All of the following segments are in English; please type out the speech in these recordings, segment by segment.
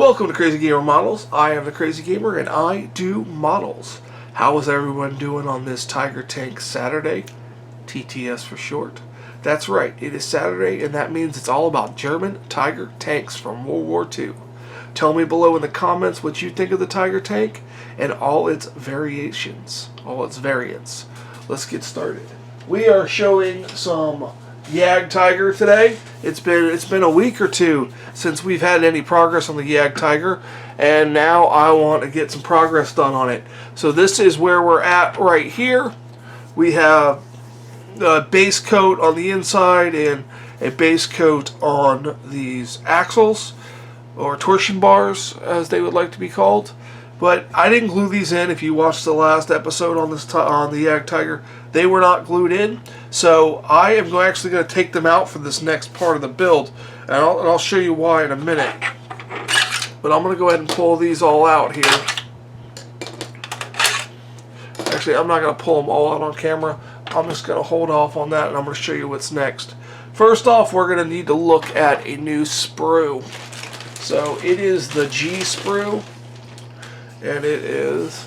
Welcome to Crazy Gamer Models. I am the Crazy Gamer and I do models. How is everyone doing on this Tiger Tank Saturday? TTS for short. That's right, it is Saturday and that means it's all about German Tiger tanks from World War II. Tell me below in the comments what you think of the Tiger tank and all its variations, all its variants. Let's get started. We are showing some JagdTiger today. It's been a week or two since we've had any progress on the JagdTiger, and now I want to get some progress done on it. So this is where we're at right here. We have a base coat on the inside and a base coat on these axles, or torsion bars as they would like to be called. But I didn't glue these in. If you watched the last episode on this on the JagdTiger, they were not glued in. So I am actually going to take them out for this next part of the build, and I'll show you why in a minute. But I'm going to go ahead and pull these all out here. Actually, I'm not going to pull them all out on camera. I'm just going to hold off on that, and I'm going to show you what's next. First off, we're going to need to look at a new sprue. So it is the G sprue. And it is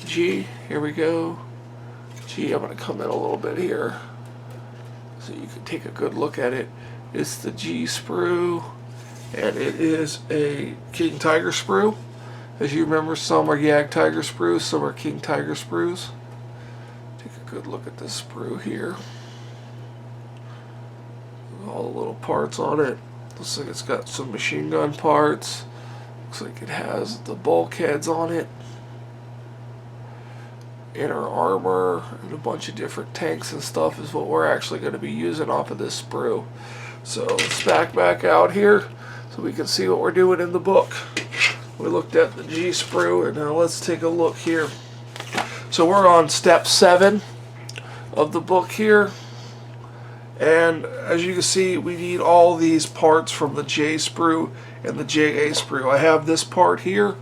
G, here we go. G, I'm going to come in a little bit here so you can take a good look at it. It's the G sprue, and it is a King Tiger sprue. As you remember, some are JagdTiger sprues, some are King Tiger sprues. Take a good look at this sprue here. All the little parts on it. Looks like it's got some machine gun parts. Looks like it has the bulkheads on it, inner armor, and a bunch of different tanks and stuff is what we're actually going to be using off of this sprue. So let's back out here so we can see what we're doing in the book. We looked at the G sprue, and now let's take a look here. So we're on step 7 of the book here. And as you can see, we need all these parts from the J sprue and the JA sprue. I have this part here.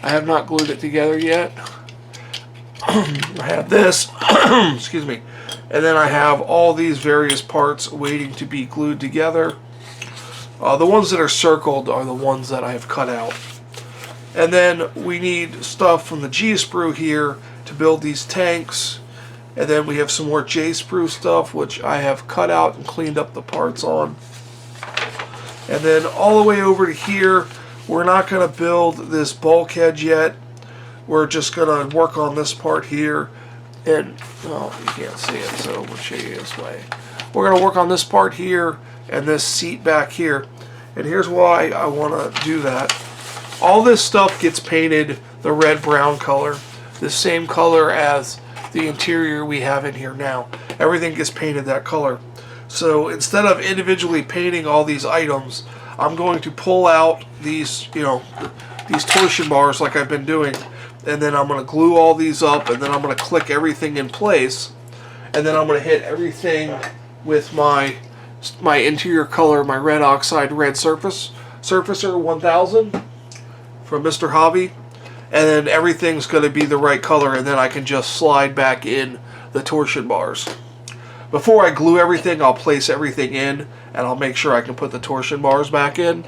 I have not glued it together yet. I have this, excuse me, and then I have all these various parts waiting to be glued together. The ones that are circled are the ones that I have cut out. And then we need stuff from the G sprue here to build these tanks. And then we have some more J sprue stuff, which I have cut out and cleaned up the parts on. And then all the way over to here, we're not going to build this bulkhead yet. We're just going to work on this part here. And, well, you can't see it, so we'll show you this way. We're going to work on this part here and this seat back here. And here's why I want to do that. All this stuff gets painted the red-brown color, the same color as the interior we have in here now. Everything gets painted that color. So instead of individually painting all these items, I'm going to pull out these, these torsion bars like I've been doing, and then I'm going to glue all these up, and then I'm going to click everything in place, and then I'm going to hit everything with my interior color, my red oxide red surfacer 1000 from Mr. Hobby. And then everything's going to be the right color, and then I can just slide back in the torsion bars. Before I glue everything, I'll place everything in, and I'll make sure I can put the torsion bars back in.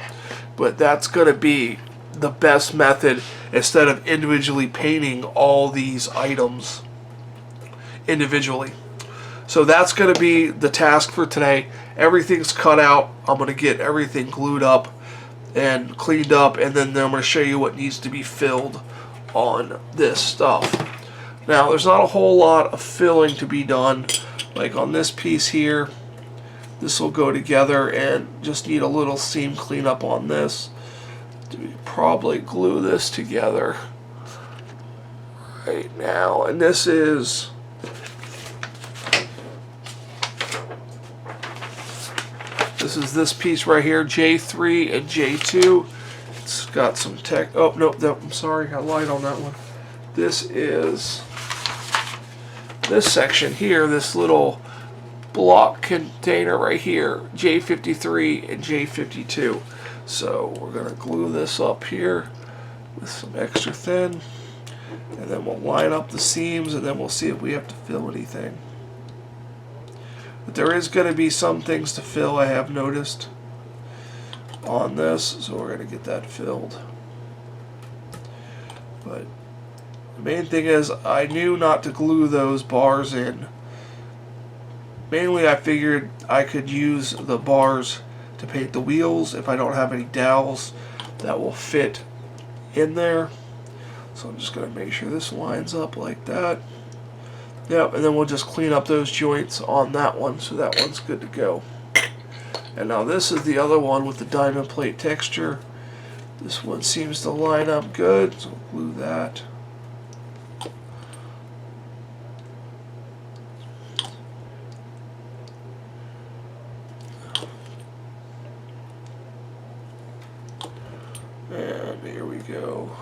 But that's going to be the best method, instead of individually painting all these items individually. So that's going to be the task for today. Everything's cut out. I'm going to get everything glued up and cleaned up, and then I'm going to show you what needs to be filled on this stuff. Now, there's not a whole lot of filling to be done. Like on this piece here, this will go together, and just need a little seam cleanup on this. We probably glue this together right now, and this is this piece right here, J3 and J2. It's got some tech. Oh, no, I'm sorry, I lied on that one. This is this section here, this little block container right here, J53 and J52. So we're going to glue this up here with some extra thin, and then we'll line up the seams, and then we'll see if we have to fill anything. But there is going to be some things to fill, I have noticed. on this, so we're going to get that filled. But the main thing is I knew not to glue those bars in. Mainly I figured I could use the bars to paint the wheels if I don't have any dowels that will fit in there. So I'm just going to make sure this lines up like that. Yep, and then we'll just clean up those joints on that one, so that one's good to go. And now this is the other one with the diamond plate texture. This one seems to line up good, so we'll glue that. And here we go.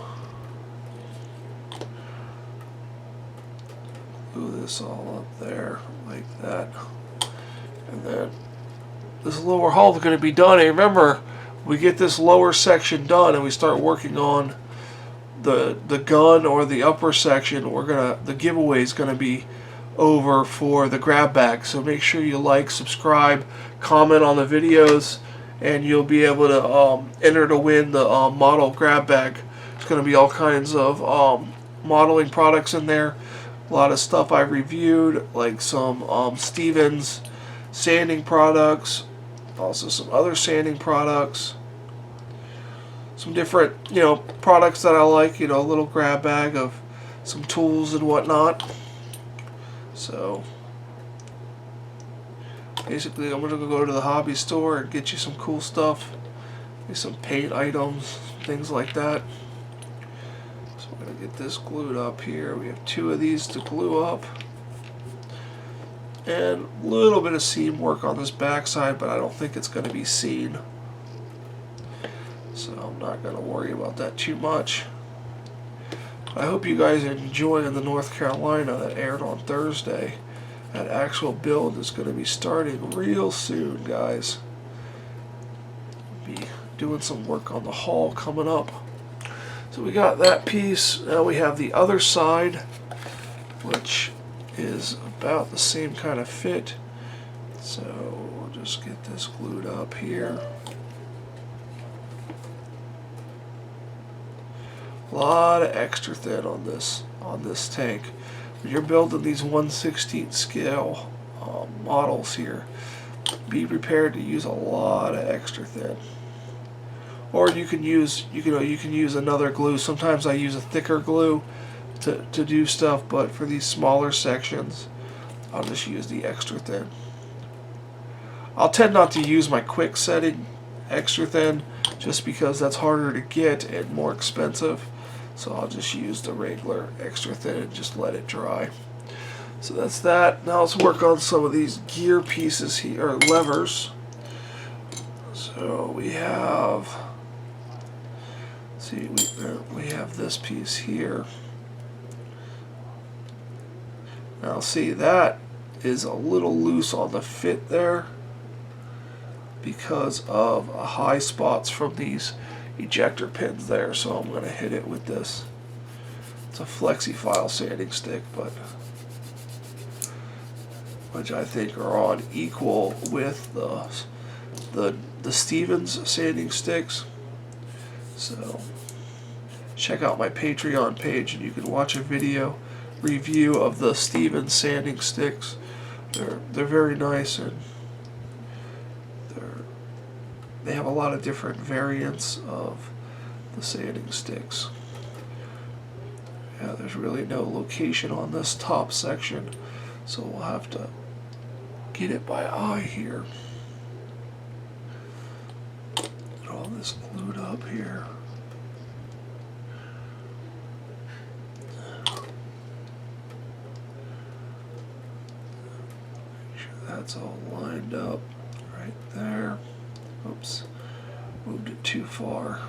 Glue this all up there like that. And then this lower hull is going to be done. And remember, we get this lower section done and we start working on the gun or the upper section. The giveaway is going to be over for the grab bag. So make sure you like, subscribe, comment on the videos, and you'll be able to enter to win the model grab bag. It's going to be all kinds of modeling products in there. A lot of stuff I've reviewed, like some Stevens sanding products, also some other sanding products, some different, products that I like, a little grab bag of some tools and whatnot. So basically I'm going to go to the hobby store and get you some cool stuff, some paint items, things like that. So I'm going to get this glued up here. We have 2 of these to glue up. And a little bit of seam work on this backside, but I don't think it's going to be seen. So I'm not going to worry about that too much. I hope you guys are enjoying the North Carolina that aired on Thursday. That actual build is going to be starting real soon, guys. Be doing some work on the hull coming up. So we got that piece. Now we have the other side, which is about the same kind of fit. So we'll just get this glued up here. A lot of extra thin on this tank. When you're building these 1/16 scale models here, be prepared to use a lot of extra thin. Or you can use another glue. Sometimes I use a thicker glue to do stuff, but for these smaller sections, I'll just use the extra thin. I'll tend not to use my quick setting extra thin just because that's harder to get and more expensive. So I'll just use the regular extra thin and just let it dry. So that's that. Now let's work on some of these gear pieces here, or levers. So we have, see, we have this piece here. Now see, that is a little loose on the fit there because of high spots from these ejector pins there, so I'm going to hit it with this. It's a flexi-file sanding stick, but which I think are on equal with the Stevens sanding sticks. So check out my Patreon page and you can watch a video review of the Stevens sanding sticks. They're very nice, and they have a lot of different variants of the sanding sticks. Yeah, there's really no location on this top section, so we'll have to get it by eye here. Get all this glued up here. Make sure that's all lined up right there. Oops, moved it too far.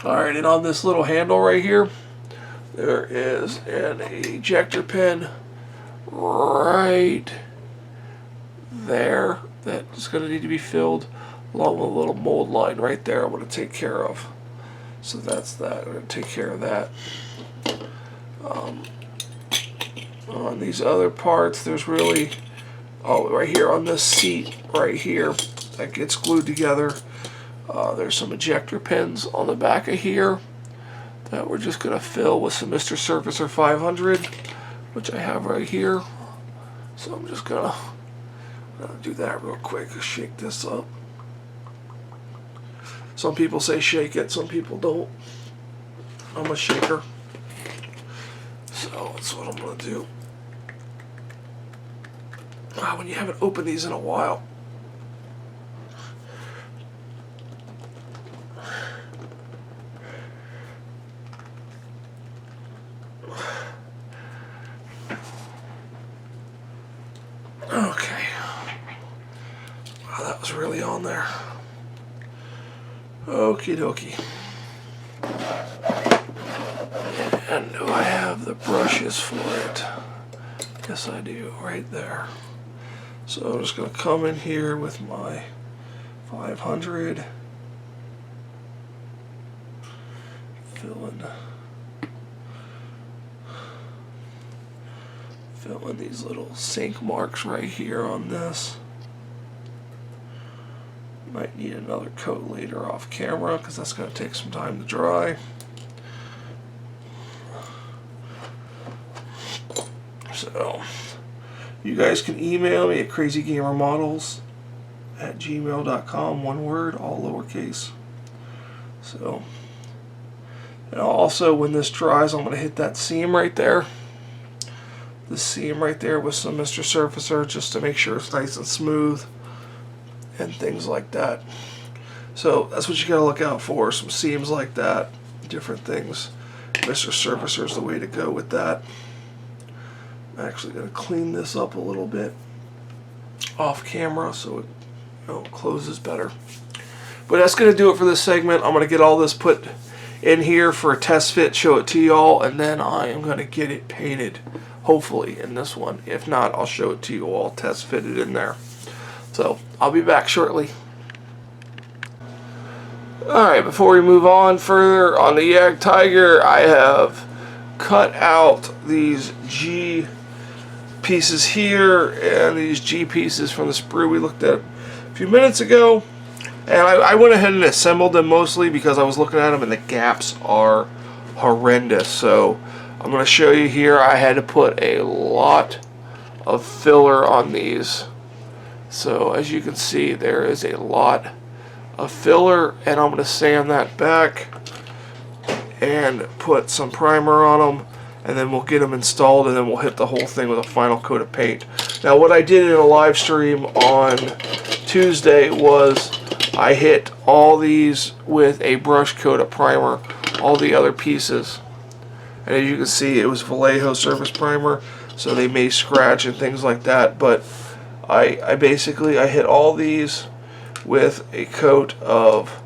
Alright, and on this little handle right here, there is an ejector pin right there that is going to need to be filled, along with a little mold line right there I'm going to take care of. So that's that. I'm going to take care of that. On these other parts, there's really, right here on this seat right here, that gets glued together. There's some ejector pins on the back of here that we're just going to fill with some Mr. Surfacer 500, which I have right here. So I'm just going to do that real quick, shake this up. Some people say shake it, some people don't. I'm a shaker. So that's what I'm going to do. When you haven't opened these in a while. Okay. Wow, that was really on there. Okie dokie. And do I have the brushes for it? Yes, I do, right there. So I'm just going to come in here with my 500. Fill in these little sink marks right here on this. Might need another coat later off camera because that's going to take some time to dry. So you guys can email me at crazygamermodels@gmail.com, one word, all lowercase. So, and also when this dries, I'm going to hit that seam right there. The seam right there with some Mr. Surfacer just to make sure it's nice and smooth and things like that. So that's what you gotta look out for, some seams like that, different things. Mr. Surfacer is the way to go with that. I'm actually gonna clean this up a little bit off camera so it closes better. But that's gonna do it for this segment. I'm gonna get all this put in here for a test fit, show it to y'all, and then I am gonna get it painted. Hopefully in this one. If not, I'll show it to you all test fitted in there. So I'll be back shortly. Alright, before we move on further on the JagdTiger, I have cut out these G pieces here and these G pieces from the sprue we looked at a few minutes ago. And I went ahead and assembled them mostly because I was looking at them and the gaps are horrendous. So I'm going to show you here, I had to put a lot of filler on these. So as you can see, there is a lot of filler, and I'm going to sand that back and put some primer on them, and then we'll get them installed, and then we'll hit the whole thing with a final coat of paint. Now what I did in a live stream on Tuesday was I hit all these with a brush coat of primer, all the other pieces. And as you can see, it was Vallejo surface primer, so they may scratch and things like that. But I basically hit all these with a coat of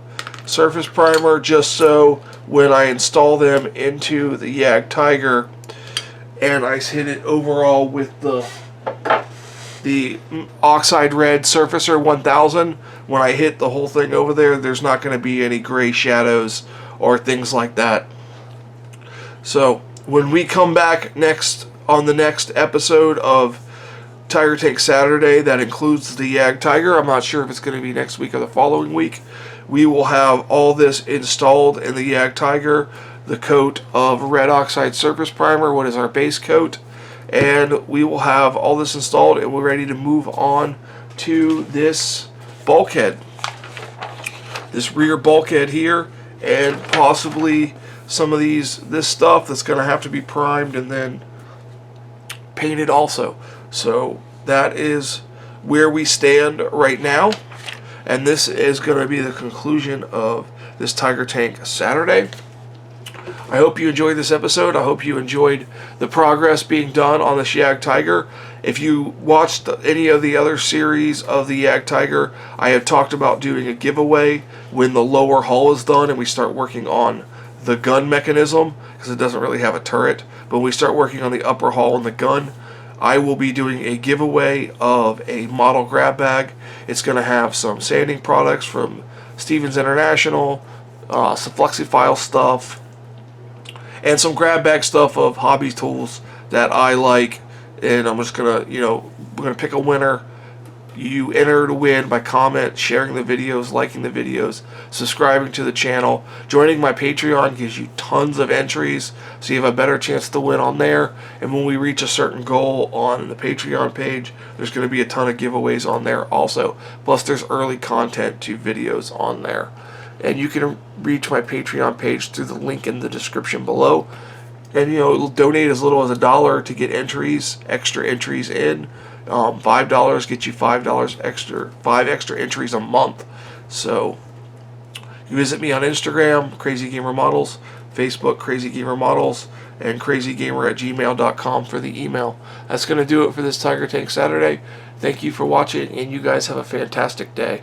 surface primer just so when I install them into the JagdTiger, and I hit it overall with the Oxide Red Surfacer 1000, when I hit the whole thing over there, there's not going to be any gray shadows or things like that. So when we come back next on the next episode of Tiger Tank Saturday, that includes the JagdTiger, I'm not sure if it's going to be next week or the following week, we will have all this installed in the JagdTiger, the coat of red oxide surface primer, what is our base coat, and we will have all this installed and we're ready to move on to this bulkhead, this rear bulkhead here, and possibly some of this stuff that's going to have to be primed and then painted also. So that is where we stand right now, and this is going to be the conclusion of this Tiger Tank Saturday. I hope you enjoyed this episode. I hope you enjoyed the progress being done on this JagdTiger. If you watched any of the other series of the JagdTiger, I have talked about doing a giveaway when the lower hull is done and we start working on the gun mechanism, because it doesn't really have a turret. But when we start working on the upper hull and the gun, I will be doing a giveaway of a model grab bag. It's going to have some sanding products from Stevens International, some Flexifile stuff, and some grab bag stuff of hobby tools that I like. And I'm just going to, we're going to pick a winner You enter to win by comment, sharing the videos, liking the videos, subscribing to the channel. Joining my Patreon gives you tons of entries, so you have a better chance to win on there. And when we reach a certain goal on the Patreon page, there's going to be a ton of giveaways on there also. Plus there's early content to videos on there. And you can reach my Patreon page through the link in the description below. And it'll donate as little as $1 to get entries, extra entries in. $5 gets you $5 extra, 5 extra entries a month. So you visit me on Instagram, Crazy Gamer Models, Facebook, Crazy Gamer Models, and crazygamer@gmail.com for the email. That's going to do it for this Tiger Tank Saturday. Thank you for watching, and you guys have a fantastic day.